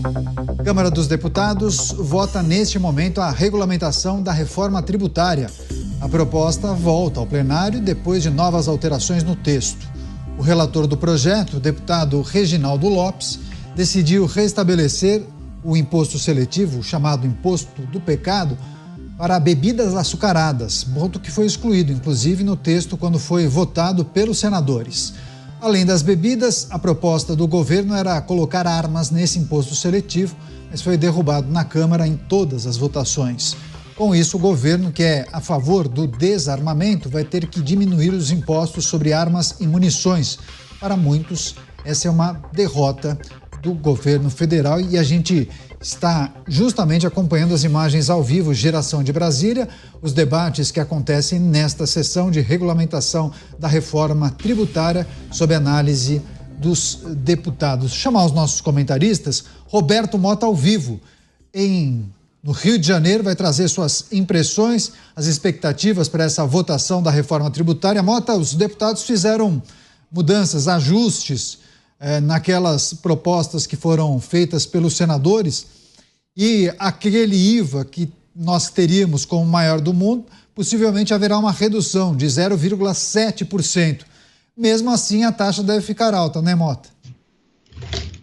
A Câmara dos Deputados vota neste momento a regulamentação da reforma tributária. A proposta volta ao plenário depois de novas alterações no texto. O relator do projeto, o deputado Reginaldo Lopes, decidiu restabelecer o imposto seletivo, chamado Imposto do Pecado, para bebidas açucaradas, ponto que foi excluído, inclusive, no texto quando foi votado pelos senadores. Além das bebidas, a proposta do governo era colocar armas nesse imposto seletivo, mas foi derrubado na Câmara em todas as votações. Com isso, o governo, que é a favor do desarmamento, vai ter que diminuir os impostos sobre armas e munições. Para muitos, essa é uma derrota do governo federal e a gente está justamente acompanhando as imagens ao vivo, Geração de Brasília, os debates que acontecem nesta sessão de regulamentação da reforma tributária sob análise dos deputados. Chamar os nossos comentaristas, Roberto Mota ao vivo, no Rio de Janeiro, vai trazer suas impressões, as expectativas para essa votação da reforma tributária. Mota, os deputados fizeram mudanças, ajustes naquelas propostas que foram feitas pelos senadores e aquele IVA que nós teríamos como o maior do mundo, possivelmente haverá uma redução de 0,7%. Mesmo assim, a taxa deve ficar alta, né, Mota?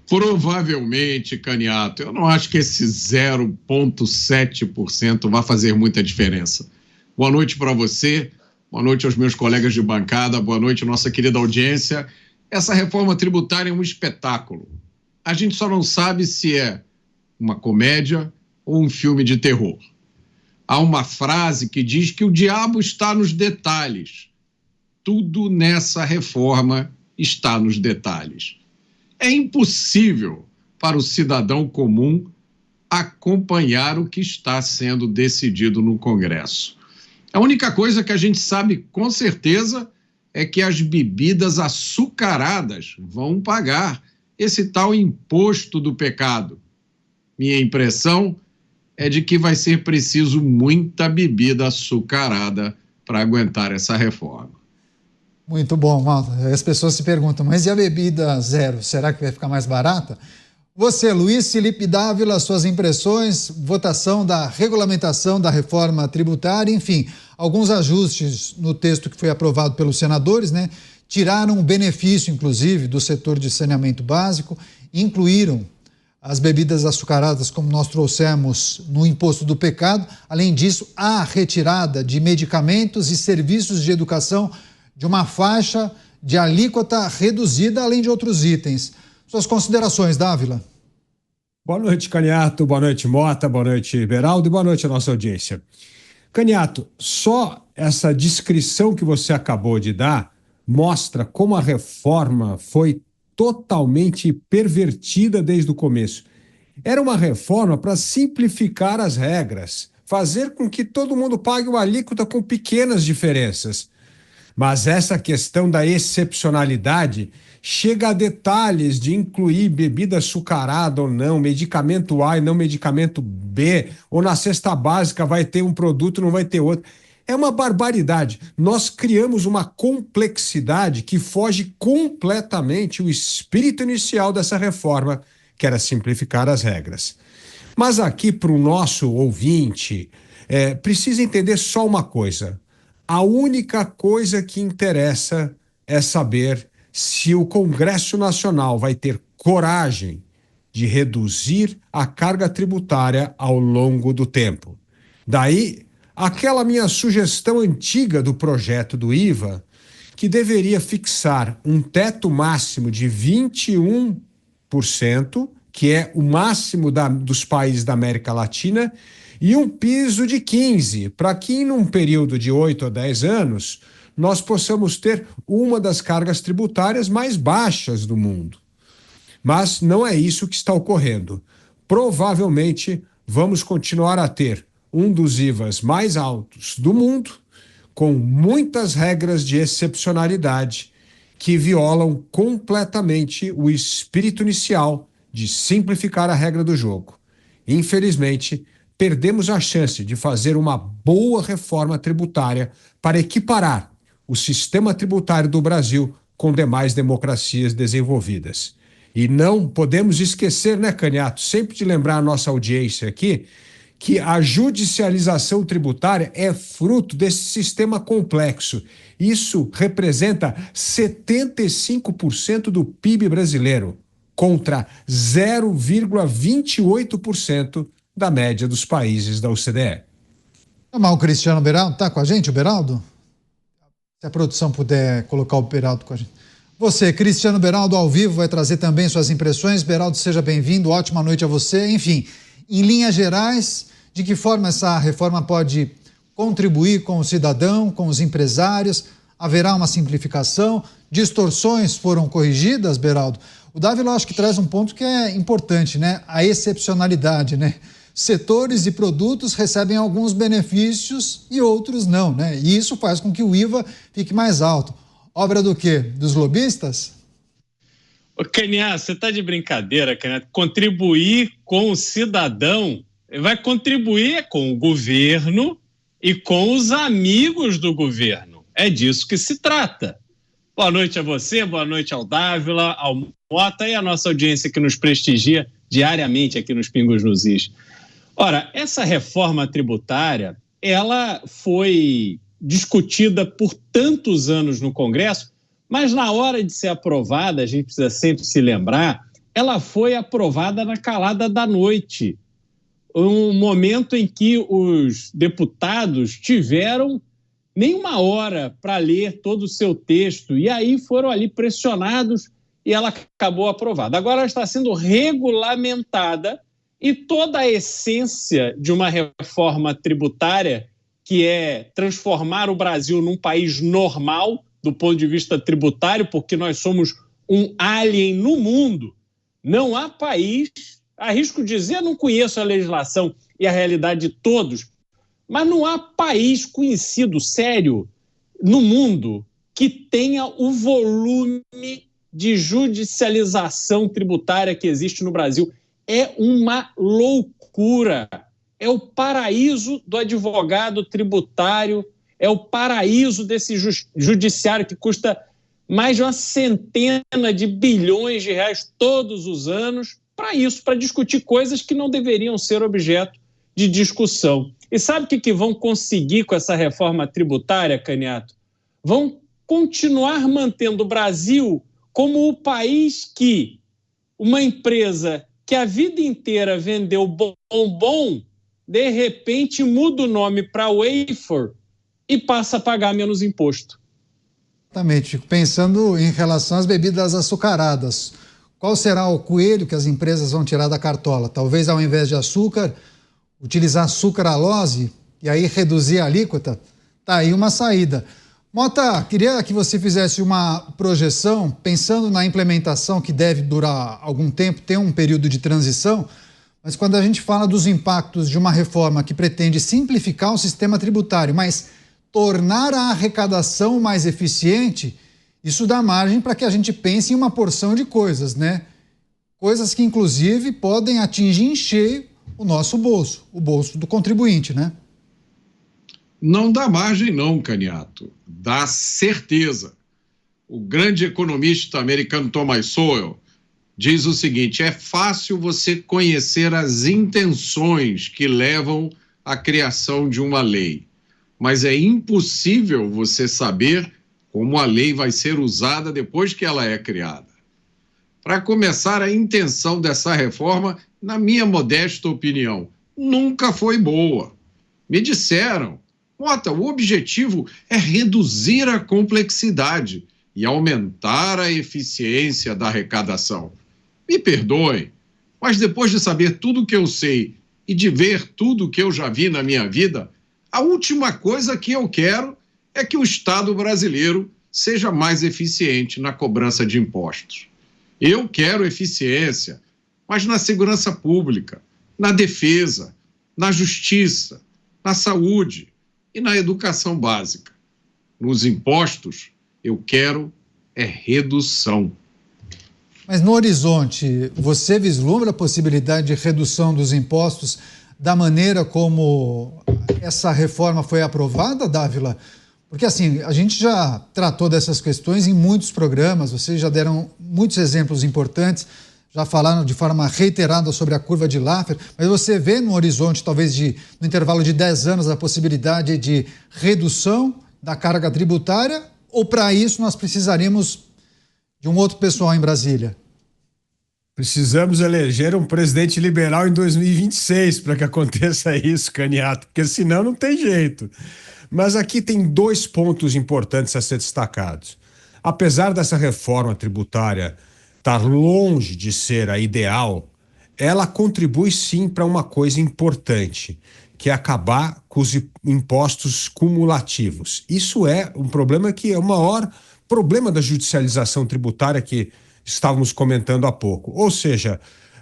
Provavelmente, Caniato. Eu não acho que esse 0,7% vai fazer muita diferença. Boa noite para você, boa noite aos meus colegas de bancada, boa noite nossa querida audiência. Essa reforma tributária é um espetáculo. A gente só não sabe se é uma comédia ou um filme de terror. Há uma frase que diz que o diabo está nos detalhes. Tudo nessa reforma está nos detalhes. É impossível para o cidadão comum acompanhar o que está sendo decidido no Congresso. A única coisa que a gente sabe com certeza é que as bebidas açucaradas vão pagar esse tal imposto do pecado. Minha impressão é de que vai ser preciso muita bebida açucarada para aguentar essa reforma. Muito bom, Malta. As pessoas se perguntam, mas e a bebida zero? Será que vai ficar mais barata? Você, Luiz Felipe Dávila, suas impressões, votação da regulamentação da reforma tributária, enfim, alguns ajustes no texto que foi aprovado pelos senadores, né? Tiraram o benefício, inclusive, do setor de saneamento básico, incluíram as bebidas açucaradas, como nós trouxemos no imposto do pecado. Além disso, a retirada de medicamentos e serviços de educação de uma faixa de alíquota reduzida, além de outros itens. Suas considerações, Dávila. Boa noite, Caniato, boa noite, Mota, boa noite, Beraldo, e boa noite à nossa audiência. Caniato, só essa descrição que você acabou de dar mostra como a reforma foi totalmente pervertida desde o começo. Era uma reforma para simplificar as regras, fazer com que todo mundo pague uma alíquota com pequenas diferenças. Mas essa questão da excepcionalidade chega a detalhes de incluir bebida açucarada ou não, medicamento A e não medicamento B, ou na cesta básica vai ter um produto, não vai ter outro. É uma barbaridade. Nós criamos uma complexidade que foge completamente o espírito inicial dessa reforma, que era simplificar as regras. Mas aqui, para o nosso ouvinte, precisa entender só uma coisa. A única coisa que interessa é saber se o Congresso Nacional vai ter coragem de reduzir a carga tributária ao longo do tempo. Daí, aquela minha sugestão antiga do projeto do IVA, que deveria fixar um teto máximo de 21%, que é o máximo dos países da América Latina, e um piso de 15%, para que num período de 8 a 10 anos nós possamos ter uma das cargas tributárias mais baixas do mundo. Mas não é isso que está ocorrendo. Provavelmente vamos continuar a ter um dos IVAs mais altos do mundo, com muitas regras de excepcionalidade que violam completamente o espírito inicial de simplificar a regra do jogo. Infelizmente, perdemos a chance de fazer uma boa reforma tributária para equiparar o sistema tributário do Brasil com demais democracias desenvolvidas. E não podemos esquecer, né, Caniato, sempre de lembrar a nossa audiência aqui, que a judicialização tributária é fruto desse sistema complexo. Isso representa 75% do PIB brasileiro, contra 0,28% da média dos países da OCDE. Chamar o Cristiano Beraldo, tá com a gente, o Beraldo? Se a produção puder colocar o Beraldo com a gente. Você, Cristiano Beraldo, ao vivo, vai trazer também suas impressões. Beraldo, seja bem-vindo, ótima noite a você. Enfim, em linhas gerais, de que forma essa reforma pode contribuir com o cidadão, com os empresários? Haverá uma simplificação? Distorções foram corrigidas, Beraldo? O Dávila, acho que traz um ponto que é importante, né? A excepcionalidade, né? Setores e produtos recebem alguns benefícios e outros não, né? E isso faz com que o IVA fique mais alto. Obra do quê? Dos lobistas? Ô, Caniato, você está de brincadeira, Caniato. Contribuir com o cidadão vai contribuir com o governo e com os amigos do governo. É disso que se trata. Boa noite a você, boa noite ao Dávila, ao Mota e à nossa audiência que nos prestigia diariamente aqui nos Pingos nos Is. Ora, essa reforma tributária, ela foi discutida por tantos anos no Congresso, mas na hora de ser aprovada, a gente precisa sempre se lembrar, ela foi aprovada na calada da noite. Um momento em que os deputados tiveram nem uma hora para ler todo o seu texto, e aí foram ali pressionados e ela acabou aprovada. Agora ela está sendo regulamentada e toda a essência de uma reforma tributária, que é transformar o Brasil num país normal do ponto de vista tributário, porque nós somos um alien no mundo. Não há país, arrisco dizer, não conheço a legislação e a realidade de todos, mas não há país conhecido, sério, no mundo que tenha o volume de judicialização tributária que existe no Brasil. É uma loucura. É o paraíso do advogado tributário, é o paraíso desse judiciário que custa mais de 100 bilhões de reais todos os anos para isso, para discutir coisas que não deveriam ser objeto de discussão. E sabe o que vão conseguir com essa reforma tributária, Caniato? Vão continuar mantendo o Brasil como o país que uma empresa que a vida inteira vendeu bombom, de repente muda o nome para wafer e passa a pagar menos imposto. Exatamente. Fico pensando em relação às bebidas açucaradas. Qual será o coelho que as empresas vão tirar da cartola? Talvez, ao invés de açúcar, utilizar sucralose e aí reduzir a alíquota? Tá aí uma saída. Mota, queria que você fizesse uma projeção, pensando na implementação que deve durar algum tempo, tem um período de transição, mas quando a gente fala dos impactos de uma reforma que pretende simplificar o sistema tributário, mas tornar a arrecadação mais eficiente, isso dá margem para que a gente pense em uma porção de coisas, né? Coisas que, inclusive, podem atingir em cheio o nosso bolso, o bolso do contribuinte, né? Não dá margem não, Caniato. Dá certeza. O grande economista americano Thomas Sowell diz o seguinte: é fácil você conhecer as intenções que levam à criação de uma lei, mas é impossível você saber como a lei vai ser usada depois que ela é criada. Para começar, a intenção dessa reforma, na minha modesta opinião, nunca foi boa. Me disseram: Mota, o objetivo é reduzir a complexidade e aumentar a eficiência da arrecadação. Me perdoem, mas depois de saber tudo o que eu sei e de ver tudo o que eu já vi na minha vida, a última coisa que eu quero é que o Estado brasileiro seja mais eficiente na cobrança de impostos. Eu quero eficiência, mas na segurança pública, na defesa, na justiça, na saúde e na educação básica. Nos impostos, eu quero é redução. Mas no horizonte, você vislumbra a possibilidade de redução dos impostos da maneira como essa reforma foi aprovada, Dávila? Porque assim, a gente já tratou dessas questões em muitos programas, vocês já deram muitos exemplos importantes, já falaram de forma reiterada sobre a curva de Laffer, mas você vê no horizonte, talvez no intervalo de 10 anos, a possibilidade de redução da carga tributária, ou para isso nós precisaríamos de um outro pessoal em Brasília? Precisamos eleger um presidente liberal em 2026 para que aconteça isso, Caniato, porque senão não tem jeito. Mas aqui tem 2 pontos importantes a ser destacados. Apesar dessa reforma tributária estar longe de ser a ideal, ela contribui sim para uma coisa importante, que é acabar com os impostos cumulativos. Isso é um problema que é o maior problema da judicialização tributária que estávamos comentando há pouco. Ou seja,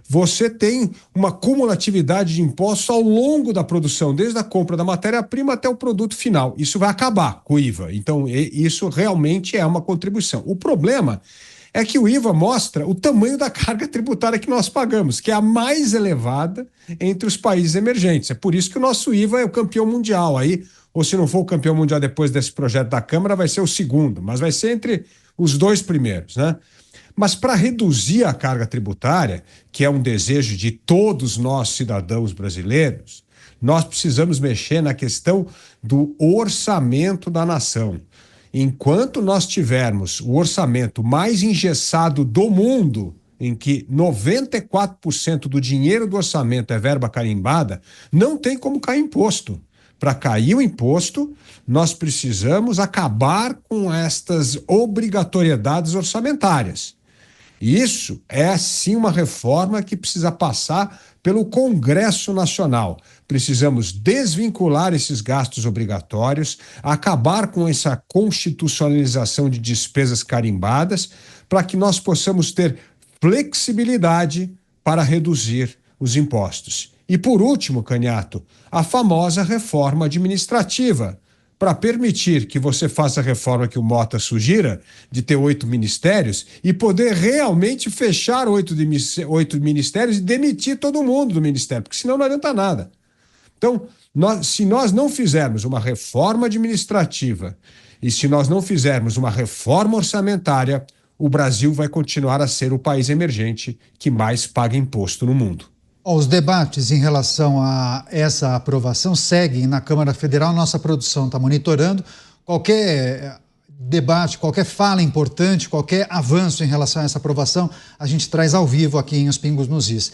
você tem uma cumulatividade de impostos ao longo da produção, desde a compra da matéria-prima até o produto final. Isso vai acabar com o IVA. Então, isso realmente é uma contribuição. O problema é que o IVA mostra o tamanho da carga tributária que nós pagamos, que é a mais elevada entre os países emergentes. É por isso que o nosso IVA é o campeão mundial. Aí, ou se não for o campeão mundial depois desse projeto da Câmara, vai ser o segundo, mas vai ser entre os 2 primeiros, né? Mas para reduzir a carga tributária, que é um desejo de todos nós cidadãos brasileiros, nós precisamos mexer na questão do orçamento da nação. Enquanto nós tivermos o orçamento mais engessado do mundo, em que 94% do dinheiro do orçamento é verba carimbada, não tem como cair imposto. Para cair o imposto, nós precisamos acabar com estas obrigatoriedades orçamentárias. Isso é, sim, uma reforma que precisa passar pelo Congresso Nacional. Precisamos desvincular esses gastos obrigatórios, acabar com essa constitucionalização de despesas carimbadas, para que nós possamos ter flexibilidade para reduzir os impostos. E, por último, Caniato, a famosa reforma administrativa, para permitir que você faça a reforma que o Mota sugira, de ter 8 ministérios, e poder realmente fechar 8 ministérios e demitir todo mundo do ministério, porque senão não adianta nada. Então, se nós não fizermos uma reforma administrativa e se nós não fizermos uma reforma orçamentária, o Brasil vai continuar a ser o país emergente que mais paga imposto no mundo. Os debates em relação a essa aprovação seguem na Câmara Federal. Nossa produção está monitorando. Qualquer debate, qualquer fala importante, qualquer avanço em relação a essa aprovação, a gente traz ao vivo aqui em Os Pingos nos Is.